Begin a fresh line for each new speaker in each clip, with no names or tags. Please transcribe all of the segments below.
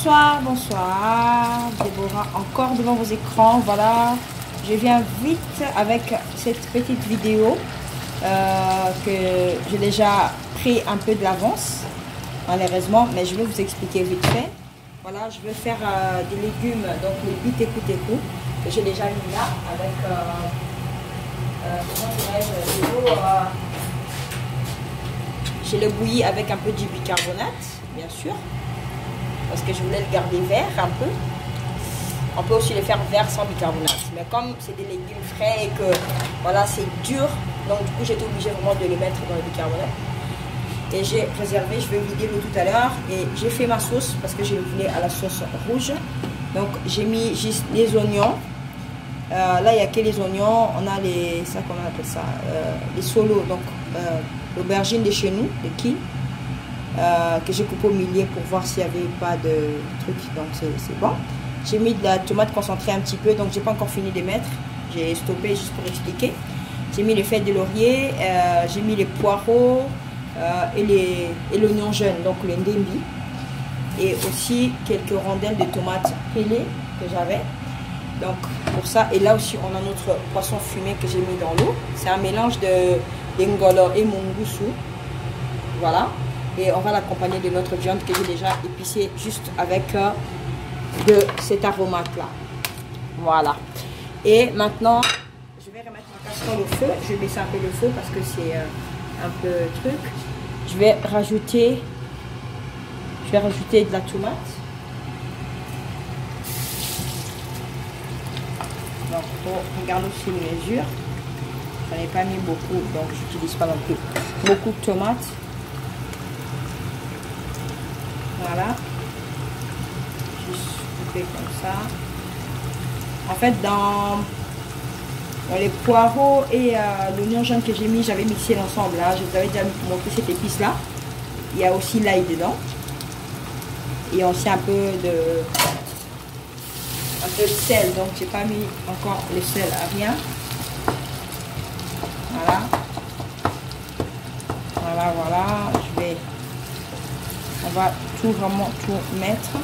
Bonsoir, bonsoir, Déborah encore devant vos écrans. Voilà, je viens vite avec cette petite vidéo que j'ai déjà pris un peu de l'avance, malheureusement, mais je vais vous expliquer vite fait. Voilà, je vais faire des légumes, donc les biteku-teku que j'ai déjà mis là avec comment dirais-je, de l'eau. Je l'ai bouilli avec un peu du bicarbonate, bien sûr, parce que je voulais le garder vert un peu. On peut aussi le faire vert sans bicarbonate, mais comme c'est des légumes frais et que voilà, c'est dur, donc du coup j'étais obligée vraiment de le mettre dans le bicarbonate. Et j'ai réservé, je vais vider l'eau tout à l'heure, et j'ai fait ma sauce parce que je voulais à la sauce rouge. Donc j'ai mis juste les oignons. Là il n'y a que les oignons, on a les, ça comment on appelle ça, les solos, donc l'aubergine de chez nous, de qui que j'ai coupé au milieu pour voir s'il n'y avait pas de trucs, donc c'est bon. J'ai mis de la tomate concentrée un petit peu, donc j'ai pas encore fini de mettre, j'ai stoppé juste pour expliquer. J'ai mis les feuilles de laurier, j'ai mis les poireaux et l'oignon jaune, donc le ndembi, et aussi quelques rondelles de tomates pelées que j'avais. Donc pour ça, et là aussi on a notre poisson fumé que j'ai mis dans l'eau. C'est un mélange de ngolo et mungusu, voilà. Et on va l'accompagner de notre viande que j'ai déjà épicée juste avec de cet aromate là. Voilà. Et maintenant, je vais remettre ma casserole au feu. Je vais baisser un peu le feu parce que c'est un peu truc. Je vais rajouter de la tomate. Donc pour regarder aussi les mesures, j'en ai pas mis beaucoup, donc j'utilise pas non plus beaucoup de tomates. Voilà, juste couper comme ça. En fait, dans les poireaux et l'oignon jaune que j'ai mis, j'avais mixé l'ensemble. Là, je vous avais déjà montré cette épice là. Il y a aussi l'ail dedans et aussi un peu de sel. Donc, j'ai pas mis encore le sel à rien. Voilà, voilà, voilà. On va vraiment tout mettre.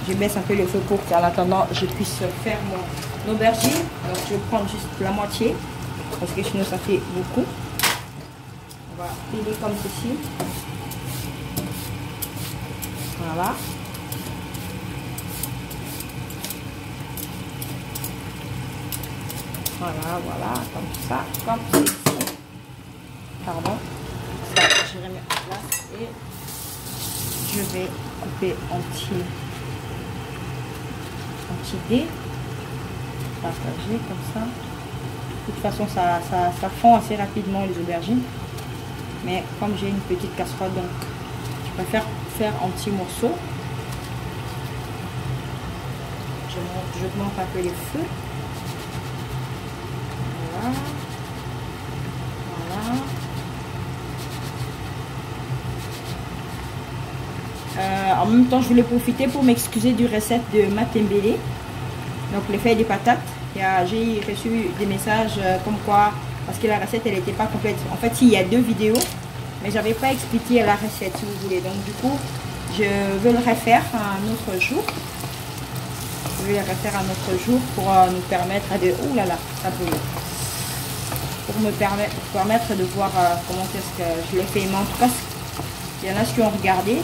Je baisse un peu le feu pour qu'en attendant je puisse faire mon aubergine. Donc je vais prendre juste la moitié parce que sinon ça fait beaucoup. On va piler comme ceci. Voilà. Voilà, voilà, comme ça, comme ceci. Pardon. Ça, je remets en place et je vais couper en petits dés, partager comme ça. De toute façon, ça fond assez rapidement les aubergines, mais comme j'ai une petite casserole, donc je préfère faire en petits morceaux. Je monte un peu les feux. Voilà. En même temps, je voulais profiter pour m'excuser du recette de matembele, donc les feuilles de patates. J'ai reçu des messages comme quoi, parce que la recette elle n'était pas complète. En fait, il y a 2 vidéos, mais j'avais pas expliqué la recette, si vous voulez. Donc du coup, je vais le refaire un autre jour. Je vais le refaire un autre jour pour nous permettre de... Ouh là là, ça brûle. Pour me permettre de voir comment est-ce que je l'ai fait. Mais en tout cas, il y en a qui ont regardé.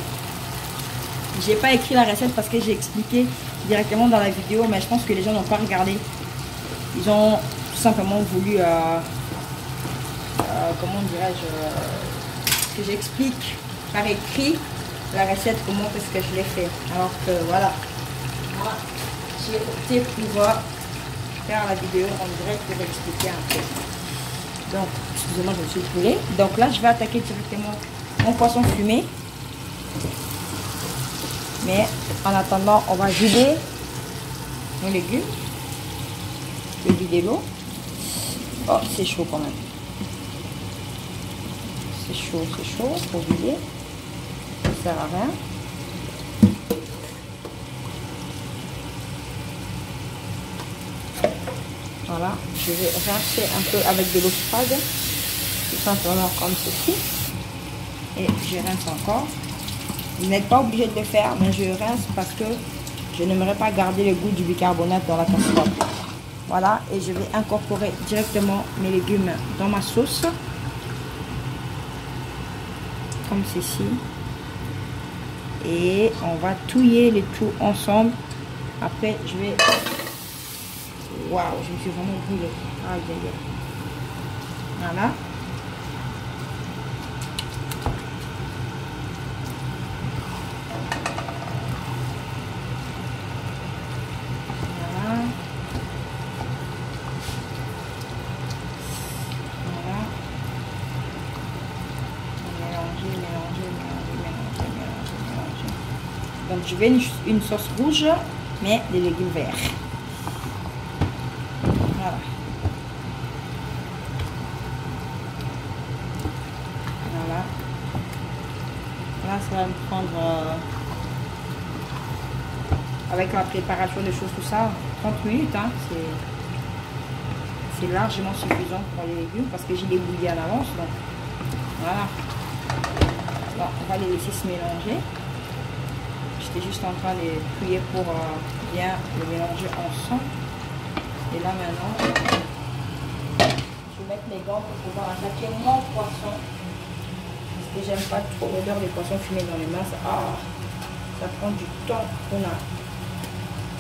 J'ai pas écrit la recette parce que j'ai expliqué directement dans la vidéo, mais je pense que les gens n'ont pas regardé. Ils ont tout simplement voulu, comment dirais-je, que j'explique par écrit la recette, comment est-ce que je l'ai fait. Alors que voilà, moi j'ai opté pour faire la vidéo en direct pour expliquer un peu. Donc, excusez-moi, je me suis brûlée. Donc là, je vais attaquer directement mon poisson fumé. Mais en attendant, on va vider nos légumes. Je vais vider l'eau. Oh, c'est chaud quand même. C'est chaud pour vider. Ça ne sert à rien. Voilà, je vais rincer un peu avec de l'eau froide. Tout simplement comme ceci. Et je rince encore. Vous n'êtes pas obligé de le faire, mais je rince parce que je n'aimerais pas garder le goût du bicarbonate dans la casserole. Voilà, et je vais incorporer directement mes légumes dans ma sauce. Comme ceci. Et on va touiller le tout ensemble. Après, je vais... Waouh, je me suis vraiment brûlée. Aïe, aïe, aïe. Voilà. Donc je vais une sauce rouge, mais des légumes verts. Voilà. Voilà. Là, ça va me prendre, avec la préparation de choses, tout ça, 30 minutes. Hein. C'est largement suffisant pour les légumes parce que j'ai les bouillis à l'avance. Donc voilà. Bon, on va les laisser se mélanger. J'étais juste en train de cuire pour bien le mélanger ensemble. Et là maintenant, je vais mettre mes gants pour pouvoir attaquer mon poisson. Parce que j'aime pas trop l'odeur des poissons fumés dans les mains. Ça prend du temps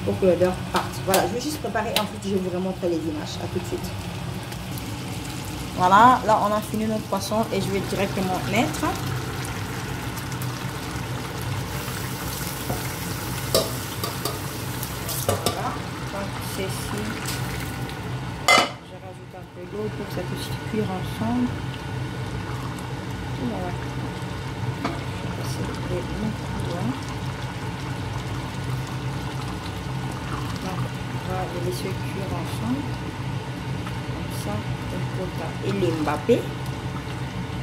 pour que l'odeur parte. Voilà, je vais juste préparer. Ensuite, je vais vous montrer les images. À tout de suite. Voilà, là on a fini notre poisson et je vais directement mettre. Ceci, je rajoute un peu d'eau pour que ça puisse cuire ensemble. Voilà. Je vais passer les bons. Donc, on va les laisser cuire ensemble. Comme ça, et les Mbappé.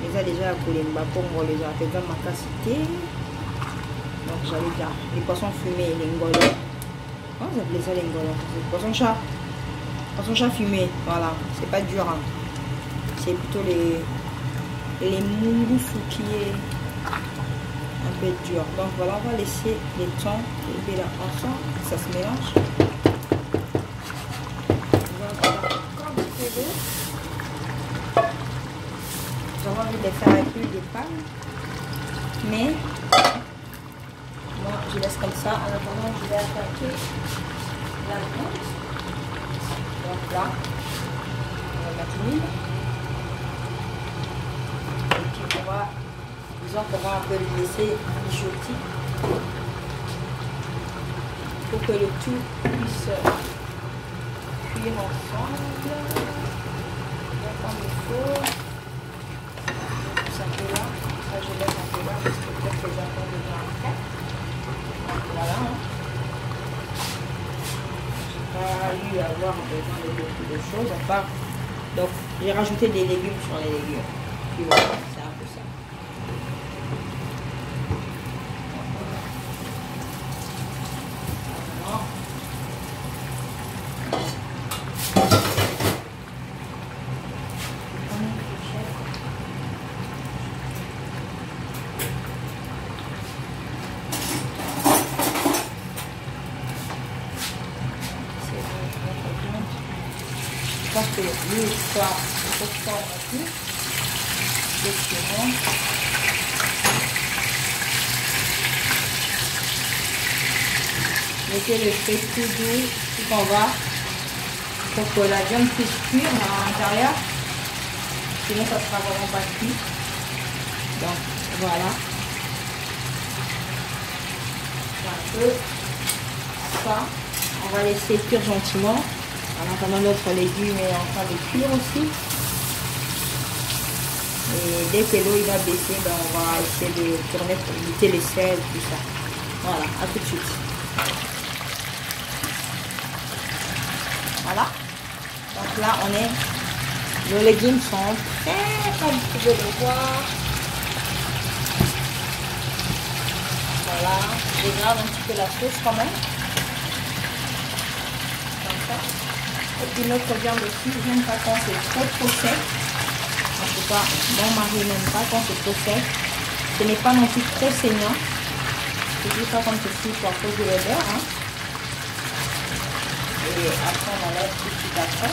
Les a déjà pour les Mbappé, on va les appeler dans ma capacité. Donc, j'allais dire les poissons fumés, les ngolo. Oh, vous appelez ça les ngolo. Poisson chat. Poisson chat fumé. Voilà. C'est pas dur. Hein. C'est plutôt les moungoussou qui est un peu dur. Donc voilà, on va laisser les temps et là ensemble. Ça se mélange. On va mettre un petit peu d'eau. J'aurais envie de les faire avec l'huile de palme. Mais moi, je laisse comme ça. En attendant, je vais attaquer la viande. Donc là, on va mettre l'huile. Et puis on va, disons qu'on va un peu le laisser mijoter pour que le tout puisse cuire ensemble. Bien comme il faut. Un peu là, ça je laisse un peu là parce que peut-être que j'attends dedans après. Donc voilà. J'ai pas eu à avoir besoin de beaucoup de choses à part. Donc j'ai rajouté des légumes sur les légumes. Puis voilà, c'est un peu ça. Je pense que l'huile soit un peu fort aussi. Mettez le feu tout doux, tout en bas, pour que la viande puisse cuire à l'intérieur. Sinon, ça ne sera vraiment pas cuit. Donc, voilà. Un peu ça. On va laisser cuire gentiment. En attendant, notre légume est en train de cuire aussi. Et dès que l'eau va baisser, ben, on va essayer de tourner pour éviter les sels, tout ça. Voilà, à tout de suite. Voilà. Donc là, nos légumes sont prêts, comme vous pouvez le voir. Voilà. Je dégrade un petit peu la sauce quand même. Comme ça. Et puis notre viande aussi, je n'aime pas quand c'est trop sec. En tout cas, mon mari n'aime pas quand c'est trop sec. Ce n'est pas non plus trop saignant. toujours pas comme ceci pour à cause de l'odeur. Hein. Et après, on enlève tout de suite après.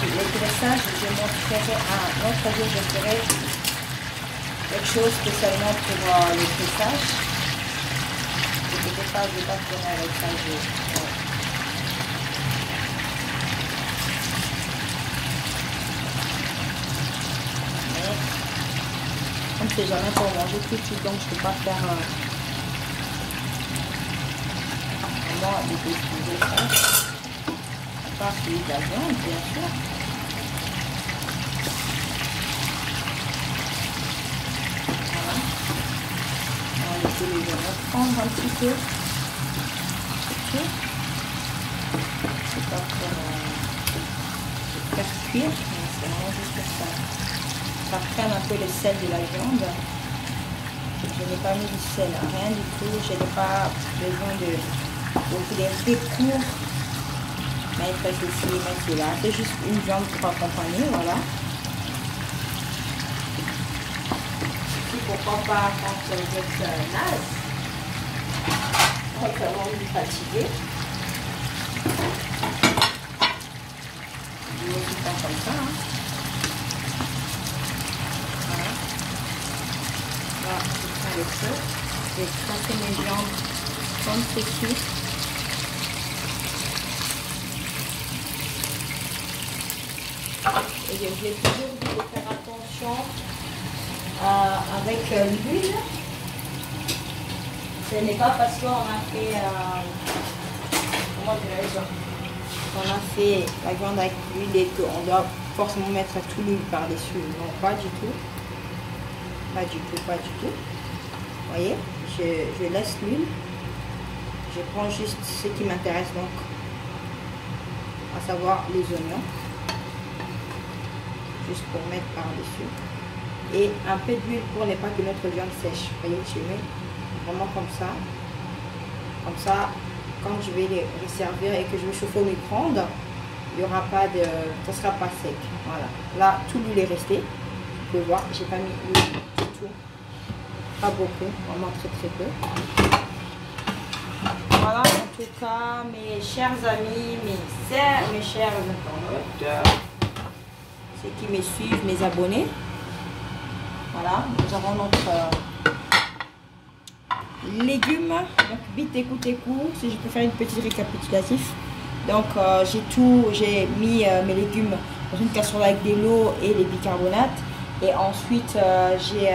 Les dressages, je montrerai un autre jour, je ferai quelque chose spécialement pour les dressages. Et peut-être pas, je ne vais pas tourner avec ça. Mais comme c'est jamais pour manger tout de suite, donc je ne peux pas faire vraiment des dressages. À part celui de la viande, bien sûr. Je vais reprendre un petit peu. Okay. C'est pas pour faire cuire, mais c'est vraiment juste pour ça. Ça prenne un peu le sel de la viande. Je n'ai pas mis du sel, rien du tout. Je n'ai pas besoin de beaucoup d'effets courts. Mettre ceci, mettre cela. C'est juste une viande pour accompagner, voilà. Pourquoi pas quand vous êtes naze, quand vous êtes fatigué. Je vais tout faire comme ça. Hein. Voilà. Là, je prends le feu. Je vais tremper mes viandes comme ceci. Et je vais toujours dit de faire attention. Avec l'huile, ce n'est pas parce qu'on a fait comment dirais-je, on a fait la viande avec l'huile et qu'on doit forcément mettre tout l'huile par-dessus. Non, pas du tout. Pas du tout, pas du tout. Vous voyez, je laisse l'huile. Je prends juste ce qui m'intéresse, donc, à savoir les oignons. Juste pour mettre par-dessus. Et un peu d'huile pour ne pas que notre viande sèche. Vous voyez, je mets vraiment comme ça. Comme ça, quand je vais les resservir et que je vais chauffer au micro-ondes, il n'y aura pas de... ça ne sera pas sec. Voilà. Là, tout l'huile est resté. Vous pouvez voir, j'ai pas mis l'huile du tout. Pas beaucoup, vraiment très très peu. Voilà, en tout cas, mes chers amis, mes chers internautes, ceux qui me suivent, mes abonnés. Voilà, nous avons notre légumes. Donc, vite, écoutez, si je peux faire une petite récapitulatif. Donc, j'ai mis mes légumes dans une casserole avec de l'eau et les bicarbonates. Et ensuite, j'ai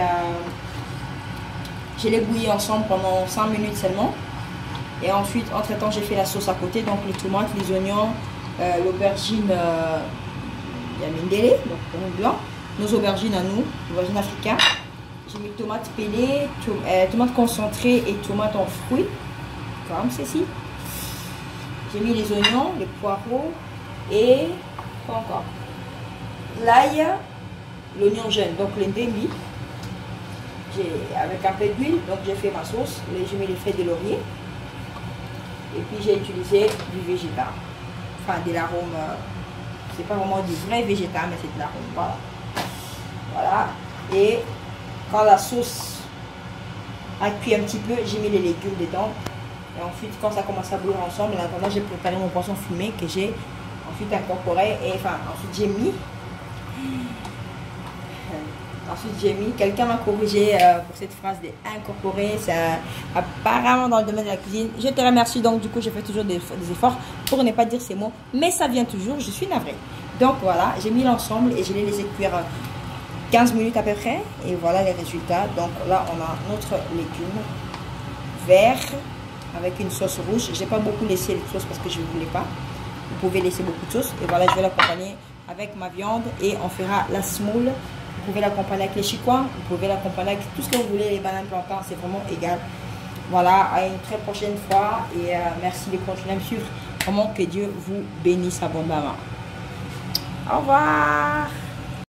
les bouillis ensemble pendant 5 minutes seulement. Et ensuite, entre-temps, j'ai fait la sauce à côté. Donc, les tomates, les oignons, l'aubergine yamindele, donc pour nous blanc. Nos aubergines à nous, aubergines africaines. J'ai mis tomates pelées, tomates concentrées et tomates en fruits, comme ceci. J'ai mis les oignons, les poireaux et quoi encore, l'ail, l'oignon jaune, donc l'endemi. Avec un peu d'huile, donc j'ai fait ma sauce. J'ai mis les feuilles de laurier. Et puis j'ai utilisé du végétal, enfin de l'arôme. C'est pas vraiment du vrai végétal, mais c'est de l'arôme. Voilà. Voilà, et quand la sauce a cuit un petit peu, j'ai mis les légumes dedans. Et ensuite, quand ça commence à bouillir ensemble, en attendant, j'ai préparé mon poisson fumé que j'ai ensuite incorporé. Et enfin, ensuite j'ai mis, quelqu'un m'a corrigé pour cette phrase de incorporer, c'est apparemment dans le domaine de la cuisine. Je te remercie, donc du coup, je fais toujours des efforts pour ne pas dire ces mots, mais ça vient toujours, je suis navrée. Donc voilà, j'ai mis l'ensemble et je l'ai laissé cuire 15 minutes à peu près, et voilà les résultats. Donc là, on a notre légume vert avec une sauce rouge. J'ai pas beaucoup laissé la sauce parce que je ne voulais pas. Vous pouvez laisser beaucoup de sauce. Et voilà, je vais l'accompagner avec ma viande et on fera la semoule. Vous pouvez l'accompagner avec les chicois, vous pouvez l'accompagner avec tout ce que vous voulez, les bananes plantains, c'est vraiment égal. Voilà, à une très prochaine fois et merci de continuer à me suivre. Vraiment que Dieu vous bénisse abondamment. Au revoir.